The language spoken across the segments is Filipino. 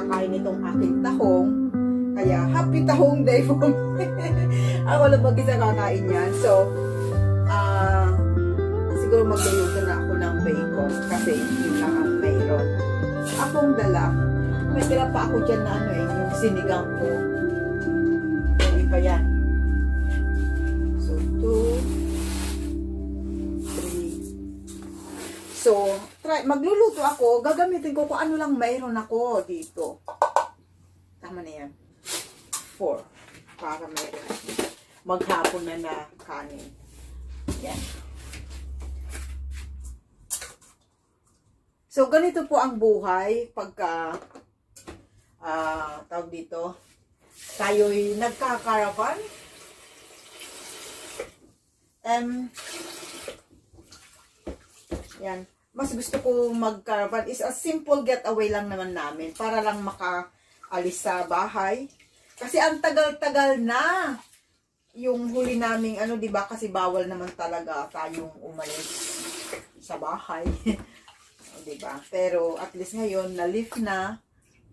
kakain itong aking tahong. Kaya, happy tahong day for me. Ako lang mag-isa kakain yan. So, siguro magluluto na ako ng bacon kasi yun lang ang mayroon. Akong dala, may tira pa ako dyan na yung sinigang ko. Hindi pa yan. So, 2, 3. So, magluluto ako, gagamitin ko kung ano lang mayroon ako dito. Tama na yan. 4. Para mayroon. Maghapon na kanin. Yan. So, ganito po ang buhay pagka, tawag dito, tayo'y nagkakaravan. Yan. Mas gusto ko magkaravan is a simple getaway lang naman namin para lang makaalis sa bahay. Kasi ang tagal-tagal na yung huli naming diba? Kasi bawal naman talaga tayong umalis sa bahay. Diba? Pero at least ngayon, na-lift na,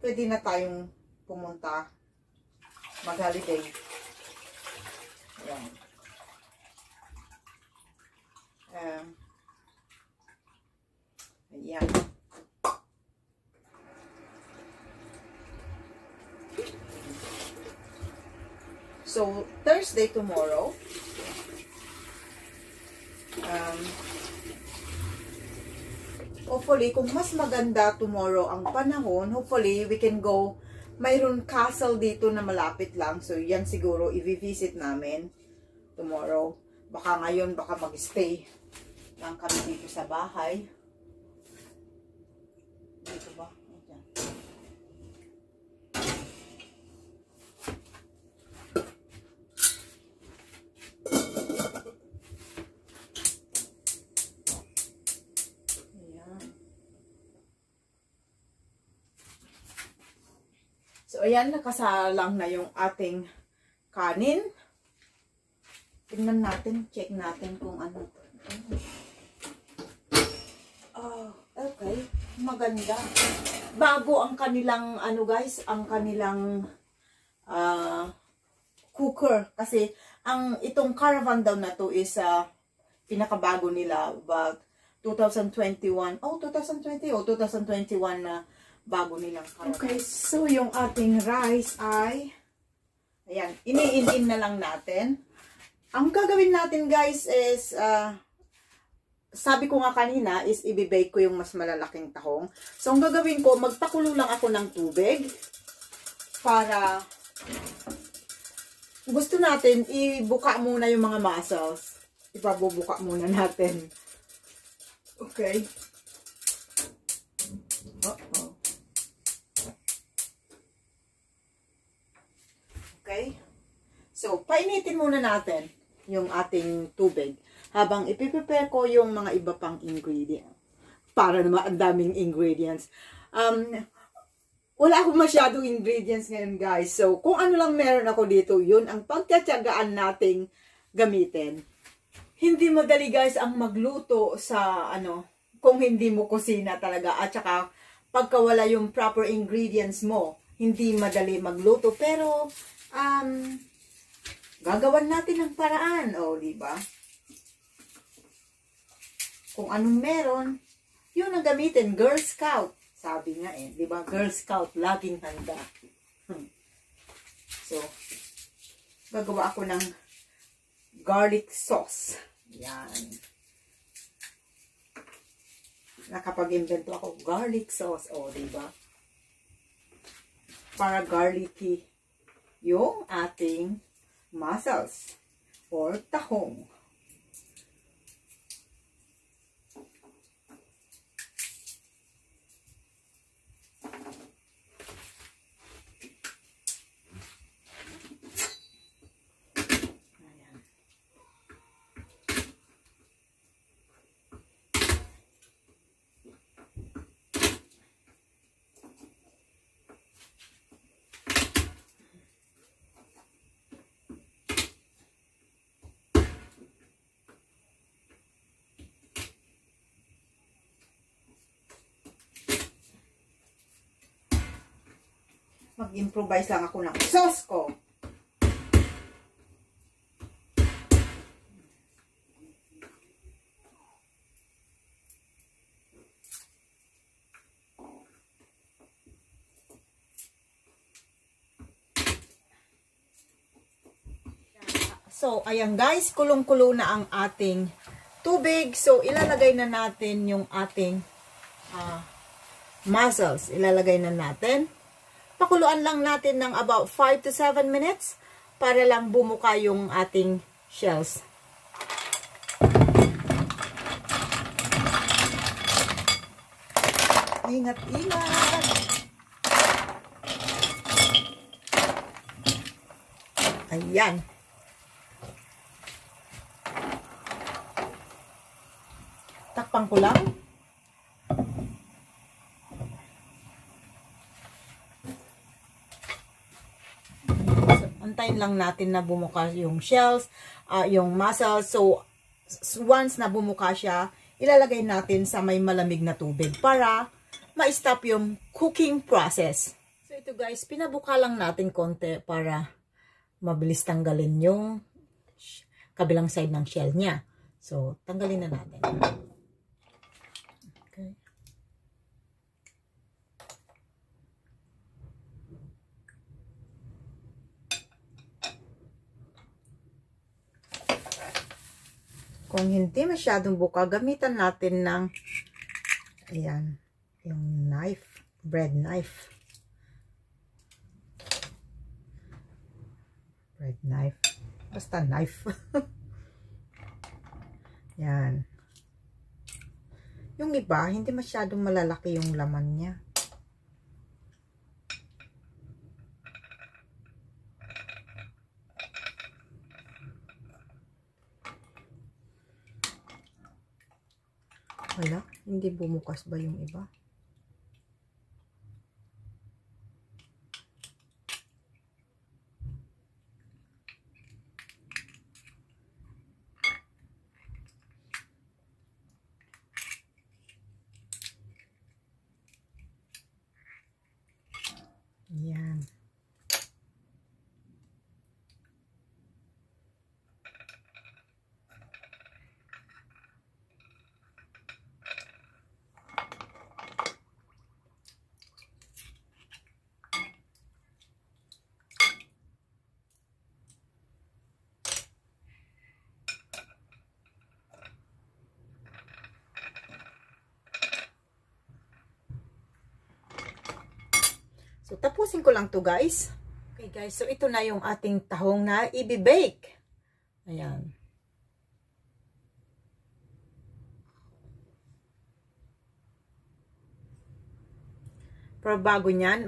pwede na tayong pumunta mag-holiday. Ayan. Ayan. So, Thursday tomorrow. Hopefully, kung mas maganda tomorrow ang panahon, hopefully, we can go. Mayroon castle dito na malapit lang. So, yan siguro, i-visit namin tomorrow. Baka ngayon, baka mag-stay lang kami dito sa bahay. Dito ba? Ayan. So, ayan, nakasalang na yung ating kanin. Tingnan natin, check natin kung ano. Oh, okay. Maganda. Bago ang kanilang, guys, ang kanilang cooker. Kasi, itong caravan daw na to is pinakabago nila. But, 2021 na bago nilang caravan. Okay, so yung ating rice ay, ayan, iniin na lang natin. Ang gagawin natin, guys, is, sabi ko nga kanina, is ibibake ko yung mas malalaking tahong. So, ang gagawin ko, magpakulo lang ako ng tubig para gusto natin, ibuka muna yung mga muscles. Ipabubuka muna natin. Okay. Okay? So, painitin muna natin yung ating tubig habang ipiprepare ko yung mga iba pang ingredients. Para naman ang daming ingredients. Wala akong masyadong ingredients ngayon, guys. So, kung ano lang meron ako dito, yun ang pagtatyagaan nating gamitin. Hindi madali, guys, ang magluto sa, kung hindi mo kusina talaga. At saka, pagka wala yung proper ingredients mo, hindi madali magluto. Pero, gagawan natin ng paraan. O, diba? Kung anong meron, yun ang gamitin. Girl Scout. Sabi nga diba? Girl Scout, laging handa. So, gagawa ako ng garlic sauce. Yan. Nakapag-invento ako garlic sauce. O, diba? Para garlicky yung ating muscles or tahong. Mag-improvise lang ako ng sauce ko. So, ayan guys, kulong-kulo na ang ating tubig. So, ilalagay na natin yung ating mussels. Ilalagay na natin. Pakuluan lang natin ng about 5 to 7 minutes para lang bumuka yung ating shells. Ingat-ingat! Ayan. Takpan ko lang. Antayin lang natin na bumuka yung shells, yung mussels. So, once na bumuka siya, ilalagay natin sa may malamig na tubig para ma-stop yung cooking process. So, ito guys, pinabuka lang natin konti para mabilis tanggalin yung kabilang side ng shell niya. So, tanggalin na natin. Okay. Kung hindi masyadong buka, gamitan natin ng ayan, yung knife, bread knife. Bread knife. Basta knife. Yan. Yung iba, hindi masyadong malalaki yung laman niya. Wala, hindi bumukas ba yung iba? Yan. So, tapusin ko lang to guys. Okay guys, so ito na yung ating tahong na i-bake. Ayan. Pero bago nyan,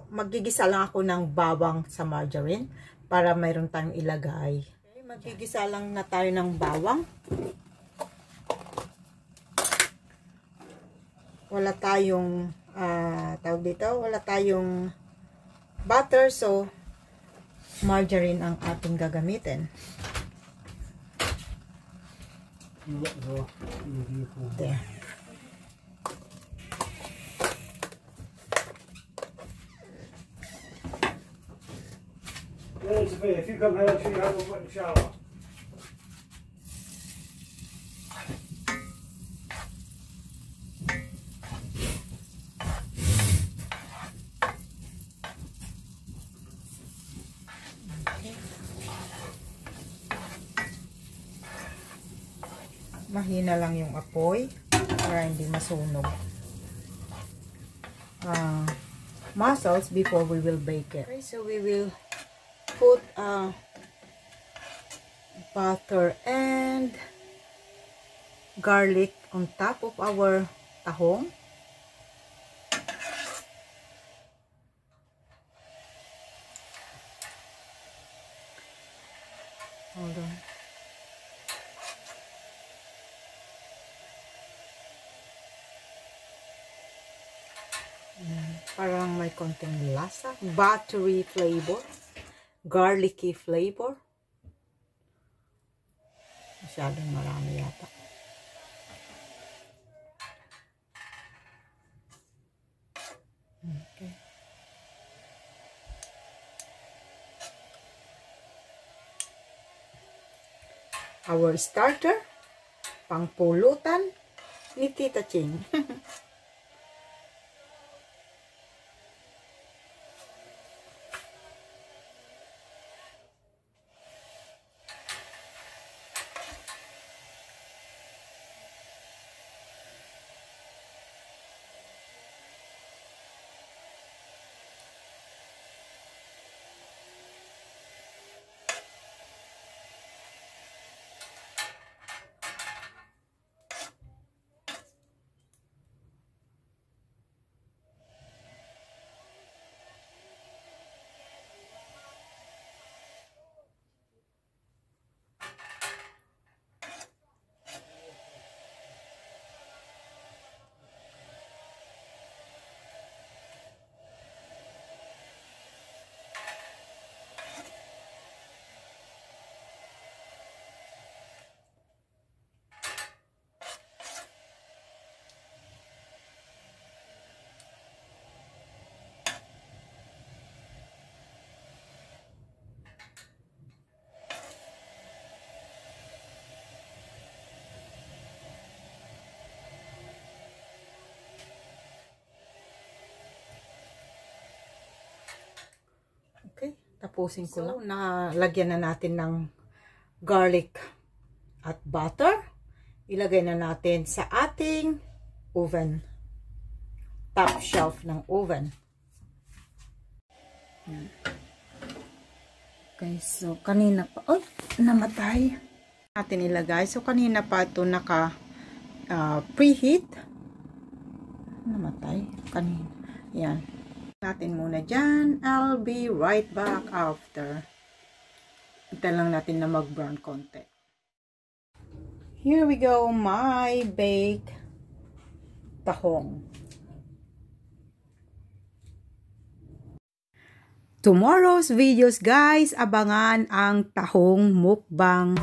magigisa lang ako ng bawang sa margarine para mayroon tayong ilagay. Okay, magigisa lang na tayo ng bawang. Wala tayong tawag dito, wala tayong butter, so margarine ang ating gagamitin. There. If you come here, you have a wet shower. Mahina lang yung apoy para hindi masunog mussels before we will bake it. Okay, so we will put butter and garlic on top of our tahong. Hold on. Parang may konting lasa, buttery flavor, garlicky flavor. Masyadong marami yata. Okay. our starter, pangpulutan ni Tita Ching. Okay, tapusin ko lang. Nalagyan na natin ng garlic at butter. Ilagay na natin sa ating oven. Top shelf ng oven. Okay, so kanina pa, namatay. Natin ilagay. So kanina pa ito naka preheat. Namatay kanina. Yan. Natin muna dyan. I'll be right back after. Ito lang natin na mag-brown konti. Here we go, my baked tahong. Tomorrow's videos guys, abangan ang tahong mukbang.